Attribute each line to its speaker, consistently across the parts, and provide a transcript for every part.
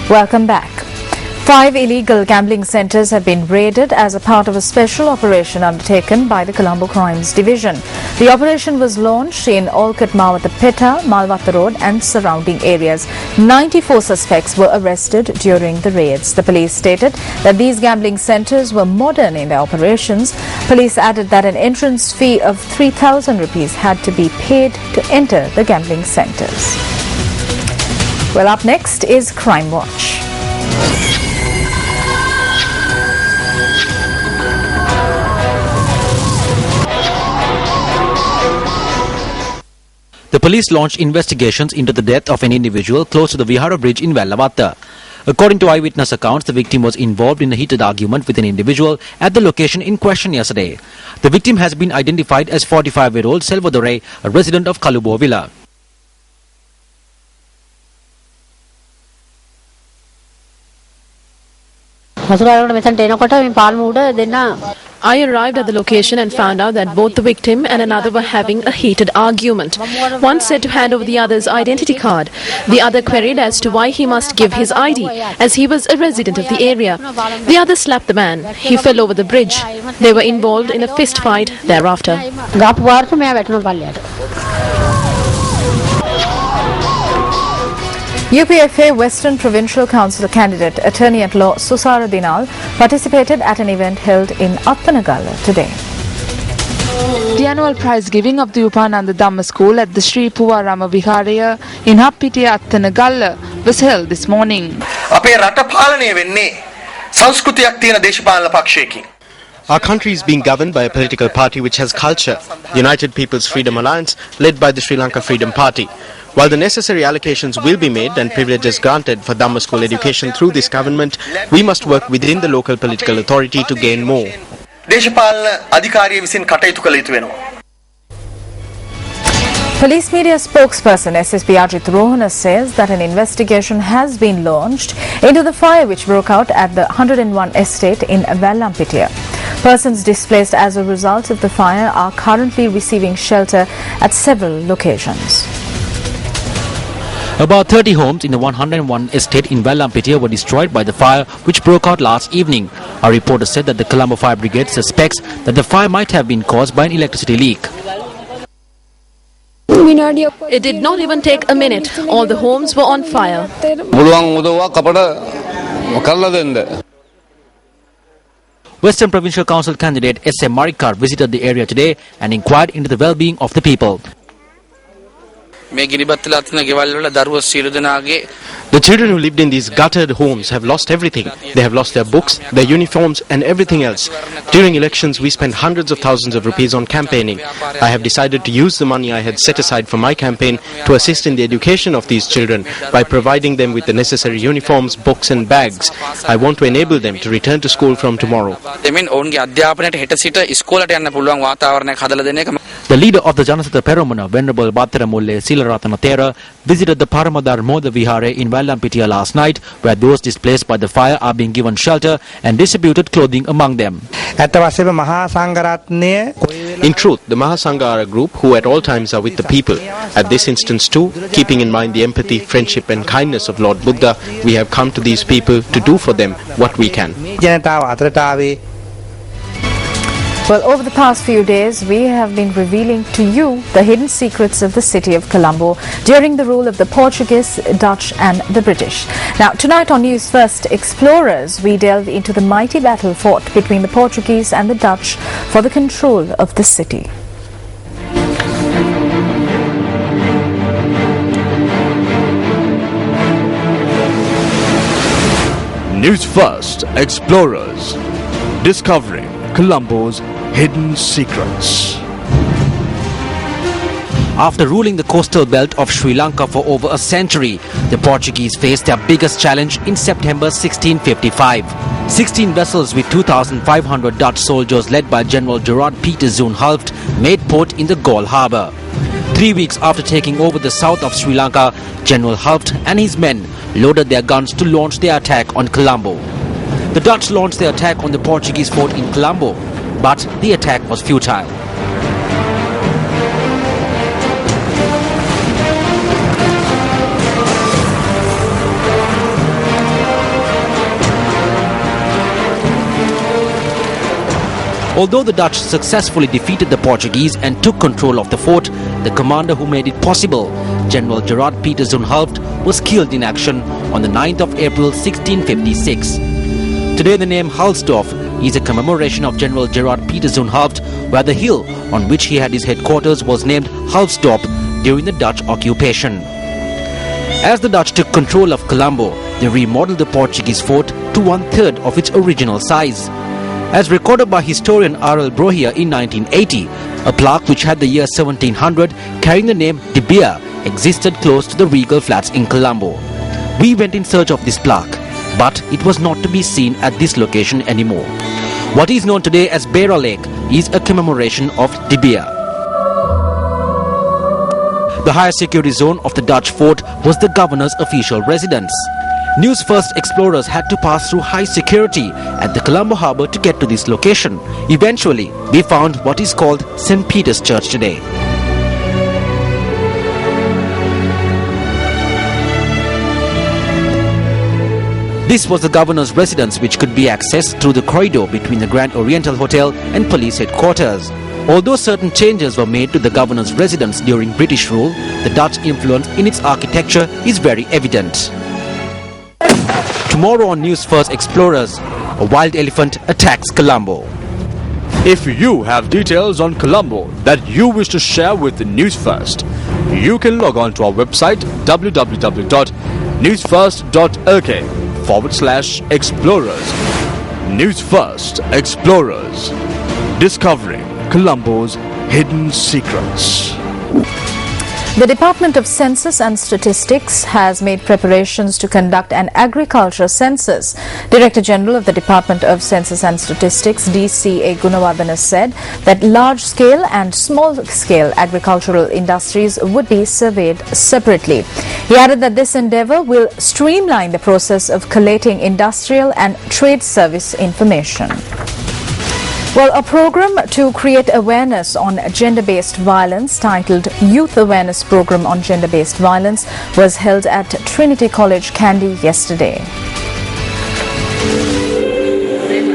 Speaker 1: Welcome back. 5 illegal gambling centres have been raided as a part of a special operation undertaken by the Colombo Crimes Division. The operation was launched in Olkat Mawatapeta, Malwata Road and surrounding areas. 94 suspects were arrested during the raids. The police stated that these gambling centres were modern in their operations. Police added that an entrance fee of 3,000 rupees had to be paid to enter the gambling centres. Well, up next is Crime Watch.
Speaker 2: The police launched investigations into the death of an individual close to the Vihara bridge in Vellavatta. According to eyewitness accounts, the victim was involved in a heated argument with an individual at the location in question yesterday. The victim has been identified as 45-year-old Salvadore, a resident of Kalubo Villa.
Speaker 3: I arrived at the location and found out that both the victim and another were having a heated argument. One said to hand over the other's identity card. The other queried as to why he must give his ID, as he was a resident of the area. The other slapped the man. He fell over the bridge. They were involved in a fist fight thereafter.
Speaker 1: UPFA Western Provincial Council candidate Attorney-at-Law Susara Dinal participated at an event held in Attanagalla today.
Speaker 4: The annual prize giving of the Upananda Dhamma School at the Sri Puvarama Viharaya in Happitiya Attanagalla was held this morning.
Speaker 5: Our country is being governed by a political party which has culture, the United People's Freedom Alliance, led by the Sri Lanka Freedom Party. While the necessary allocations will be made and privileges granted for Dhamma school education through this government, we must work within the local political authority to gain more.
Speaker 1: Police media spokesperson SSP Ajit Rohana says that an investigation has been launched into the fire which broke out at the 101 estate in Vallampitiya. Persons displaced as a result of the fire are currently receiving shelter at several locations.
Speaker 2: About 30 homes in the 101 estate in Vallampitiya were destroyed by the fire which broke out last evening. A reporter said that the Colombo Fire Brigade suspects that the fire might have been caused by an electricity leak.
Speaker 3: It did not even take a minute. All the homes were on fire.
Speaker 2: Western Provincial Council candidate S.M. Marikar visited the area today and inquired into the well-being of the people.
Speaker 5: The children who lived in these gutted homes have lost everything. They have lost their books, their uniforms and everything else. During elections, we spent hundreds of thousands of rupees on campaigning. I have decided to use the money I had set aside for my campaign to assist in the education of these children by providing them with the necessary uniforms, books and bags. I want to enable them to return to school from tomorrow.
Speaker 2: The leader of the Janasata Peramuna, Venerable Bhattara Mulle Silaratana Thera, visited the Paramadar Moda Vihare in Vallampitiya last night, where those displaced by the fire are being given shelter and distributed clothing among them.
Speaker 5: In truth, the Mahasangha are a group who at all times are with the people. At this instance too, keeping in mind the empathy, friendship and kindness of Lord Buddha, we have come to these people to do for them what we can.
Speaker 1: Well, over the past few days, we have been revealing to you the hidden secrets of the city of Colombo during the rule of the Portuguese, Dutch and the British. Now, tonight on Newsfirst Explorers, we delve into the mighty battle fought between the Portuguese and the Dutch for the control of the city.
Speaker 6: Newsfirst Explorers, discovering Colombo's hidden secrets.
Speaker 2: After ruling the coastal belt of Sri Lanka for over a century, the Portuguese faced their biggest challenge in September 1655. 16 vessels with 2,500 Dutch soldiers led by General Gerard Peter Zoon Hulft made port in the Galle harbour. 3 weeks after taking over the south of Sri Lanka, General Hulft and his men loaded their guns to launch their attack on Colombo. The Dutch launched their attack on the Portuguese fort in Colombo, but the attack was futile. Although the Dutch successfully defeated the Portuguese and took control of the fort, the commander who made it possible, General Gerard Peter Zunhulft, was killed in action on the 9th of April 1656. Today the name Hulsdorf is a commemoration of General Gerard Peter Zunhulft, where the hill on which he had his headquarters was named Hulsdorp during the Dutch occupation. As the Dutch took control of Colombo, they remodeled the Portuguese fort to 1/3 of its original size. As recorded by historian R.L. Brohier in 1980, a plaque which had the year 1700 carrying the name De Beer existed close to the regal flats in Colombo. We went in search of this plaque, but it was not to be seen at this location anymore. What is known today as Beira Lake is a commemoration of De Beer. The higher security zone of the Dutch fort was the governor's official residence. Newsfirst explorers had to pass through high security at the Colombo harbour to get to this location. Eventually, we found what is called St. Peter's Church today. This was the governor's residence, which could be accessed through the corridor between the Grand Oriental Hotel and police headquarters. Although certain changes were made to the governor's residence during British rule, the Dutch influence in its architecture is very evident. Tomorrow on Newsfirst Explorers, a wild elephant attacks Colombo.
Speaker 6: If you have details on Colombo that you wish to share with the Newsfirst, you can log on to our website www.newsfirst.lk/explorers. Newsfirst Explorers, discovering Colombo's hidden secrets.
Speaker 1: The Department of Census and Statistics has made preparations to conduct an agriculture census. Director General of the Department of Census and Statistics, D.C.A. Gunawardana, said that large-scale and small-scale agricultural industries would be surveyed separately. He added that this endeavour will streamline the process of collating industrial and trade service information. Well, a program to create awareness on gender-based violence titled Youth Awareness Program on Gender-Based Violence was held at Trinity College, Kandy yesterday.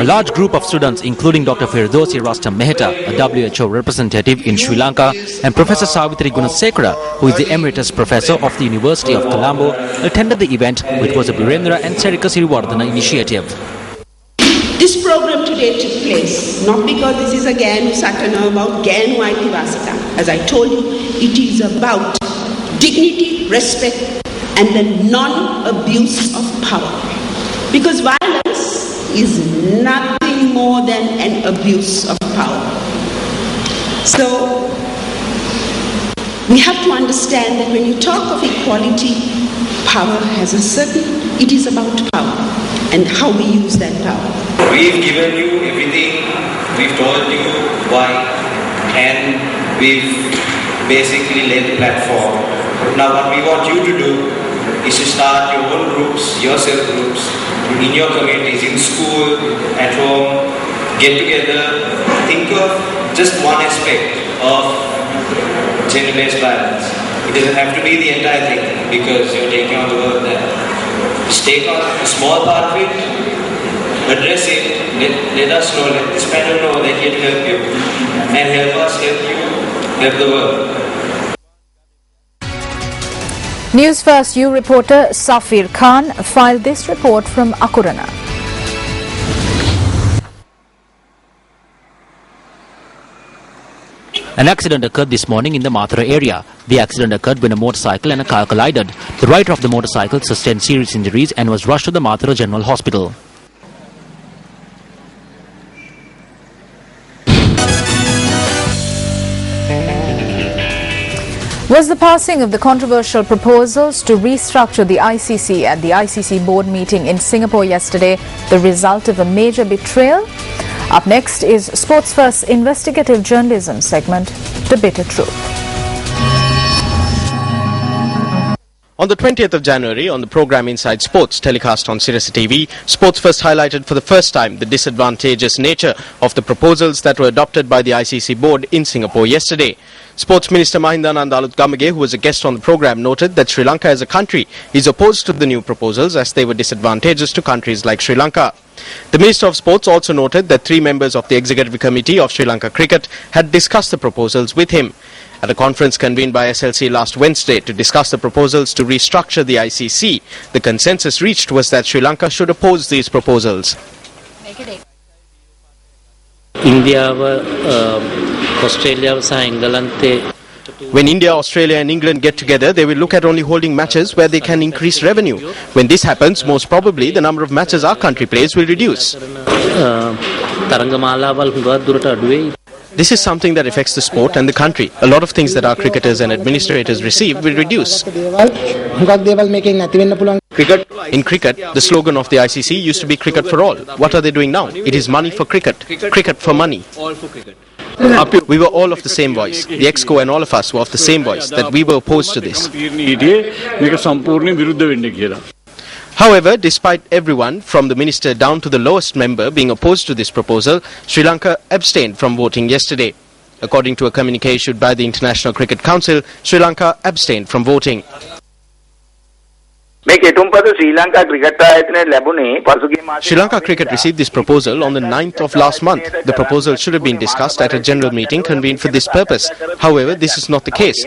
Speaker 2: A large group of students, including Dr. Firdausi Rastam Mehta, a WHO representative in Sri Lanka, and Professor Savitri Gunasekara, who is the Emeritus Professor of the University of Colombo, attended the event, which was a Birendra and Sarika Sirivardhana initiative.
Speaker 7: This program today took place not because this is a Gyan Satana about Gyan Vaitivasata. As I told you, it is about dignity, respect, and the non-abuse of power. Because violence is nothing more than an abuse of power. So, we have to understand that when you talk of equality, power has a certain, it is about power and how we use that power.
Speaker 8: We've given you everything, we've told you why, and we've basically laid the platform. Now what we want you to do is to start your own groups, your self-groups, in your communities, in school, at home, get together, think of just one aspect of gender-based violence. It doesn't have to be the entire thing, because you're taking on the world there. Just take on a small part of it, address it, let us know, let this panel know that here to help you, and help us help you, help the world.
Speaker 1: Newsfirst U reporter Safir Khan filed this report from Akurana.
Speaker 2: An accident occurred this morning in the Mathura area. The accident occurred when a motorcycle and a car collided. The rider of the motorcycle sustained serious injuries and was rushed to the Mathura General Hospital.
Speaker 1: Was the passing of the controversial proposals to restructure the ICC at the ICC board meeting in Singapore yesterday the result of a major betrayal? Up next is Sports First's investigative journalism segment, The Bitter Truth.
Speaker 5: On the 20th of January, on the program Inside Sports, telecast on Sirasa TV, Sports First highlighted for the first time the disadvantageous nature of the proposals that were adopted by the ICC board in Singapore yesterday. Sports Minister Mahindananda Aluthgamage, who was a guest on the program, noted that Sri Lanka as a country is opposed to the new proposals as they were disadvantageous to countries like Sri Lanka. The Minister of Sports also noted that 3 members of the Executive Committee of Sri Lanka Cricket had discussed the proposals with him. At a conference convened by SLC last Wednesday to discuss the proposals to restructure the ICC, the consensus reached was that Sri Lanka should oppose these proposals. When India, Australia and England get together, they will look at only holding matches where they can increase revenue. When this happens, most probably the number of matches our country plays will reduce. This is something that affects the sport and the country. A lot of things that our cricketers and administrators receive will reduce. In cricket, the slogan of the ICC used to be cricket for all. What are they doing now? It is money for cricket. Cricket for money. We were all of the same voice. The EXCO and all of us were of the same voice, that we were opposed to this. However, despite everyone, from the minister down to the lowest member, being opposed to this proposal, Sri Lanka abstained from voting yesterday. According to a communique issued by the International Cricket Council, Sri Lanka abstained from voting. Sri Lanka Cricket received this proposal on the 9th of last month. The proposal should have been discussed at a general meeting convened for this purpose. However, this is not the case.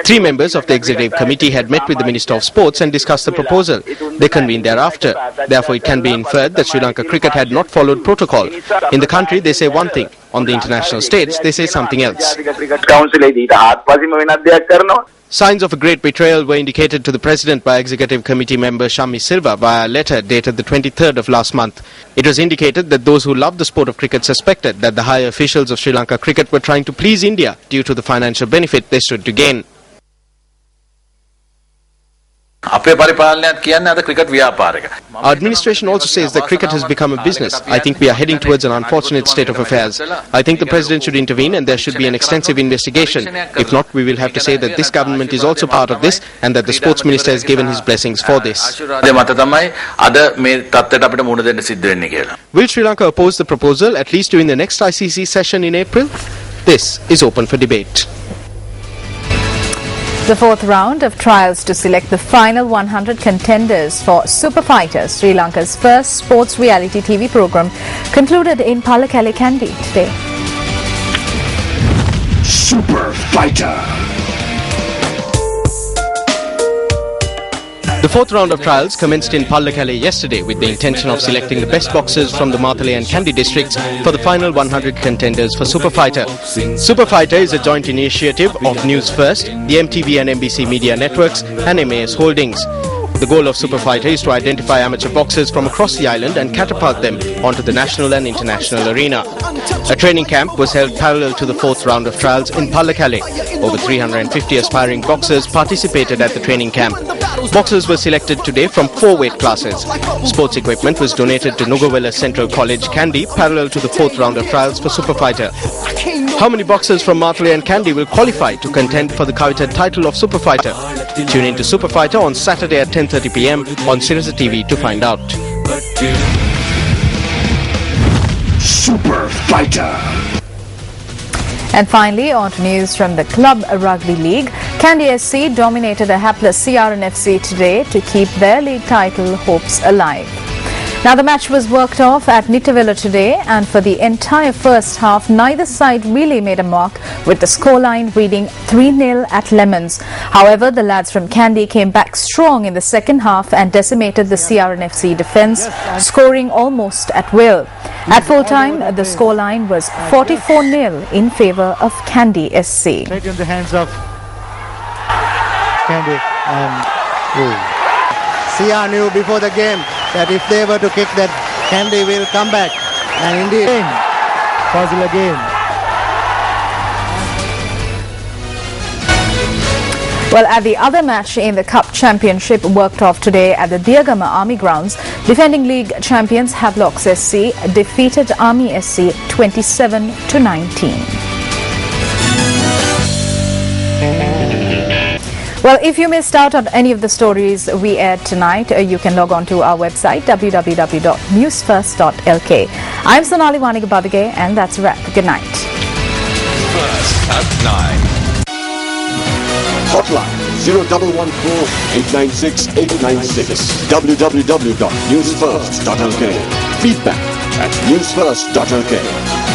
Speaker 5: 3 members of the Executive Committee had met with the Minister of Sports and discussed the proposal. They convened thereafter. Therefore, it can be inferred that Sri Lanka Cricket had not followed protocol. In the country, they say one thing. On the international stage, they say something else. Signs of a great betrayal were indicated to the President by Executive Committee member Shammi Silva via a letter dated the 23rd of last month. It was indicated that those who love the sport of cricket suspected that the higher officials of Sri Lanka Cricket were trying to please India due to the financial benefit they stood to gain. Our administration also says that cricket has become a business. I think we are heading towards an unfortunate state of affairs. I think the President should intervene and there should be an extensive investigation. If not, we will have to say that this government is also part of this and that the Sports Minister has given his blessings for this. Will Sri Lanka oppose the proposal at least during the next ICC session in April? This is open for debate.
Speaker 1: The 4th round of trials to select the final 100 contenders for Super Fighter, Sri Lanka's first sports reality TV program, concluded in Pallekele, Kandy today.
Speaker 9: Super Fighter.
Speaker 5: The 4th round of trials commenced in Pallekele yesterday with the intention of selecting the best boxers from the Mathale and Kandy districts for the final 100 contenders for Super Fighter. Super Fighter is a joint initiative of Newsfirst, the MTV and NBC media networks and MAS Holdings. The goal of Super Fighter is to identify amateur boxers from across the island and catapult them onto the national and international arena. A training camp was held parallel to the 4th round of trials in Pallekele. Over 350 aspiring boxers participated at the training camp. Boxers were selected today from 4 weight classes. Sports equipment was donated to Nugawela Central College, Kandy, parallel to the 4th round of trials for Super Fighter. How many boxers from Mathale and Kandy will qualify to contend for the coveted title of Super Fighter? Tune in to Super Fighter on Saturday at 10:30 p.m. on Sirasa TV to find out.
Speaker 9: Super Fighter.
Speaker 1: And finally, on to news from the Club Rugby League. Kandy SC dominated a hapless CRNFC today to keep their league title hopes alive. Now, the match was worked off at Nittavella today, and for the entire first half, neither side really made a mark, with the scoreline reading 3-0 at Lemons. However, the lads from Kandy came back strong in the second half and decimated the CRNFC defence, scoring almost at will. At full time, the scoreline was 44-0 in favour of Kandy SC.
Speaker 10: Right in the hands of Kandy, and CR knew before the game that if they were to kick that, Kandy will come back, and indeed Fazil again.
Speaker 1: Well, at the other match in the Cup Championship worked off today at the Diagama Army Grounds, defending league champions Havelocks SC defeated Army SC 27-19. Well, if you missed out on any of the stories we aired tonight, you can log on to our website www.newsfirst.lk. I'm Sonali Wanigababige, and that's a wrap. Good night.
Speaker 9: First at 9. Hotline 0114-896-896. www.newsfirst.lk. Feedback at newsfirst.lk.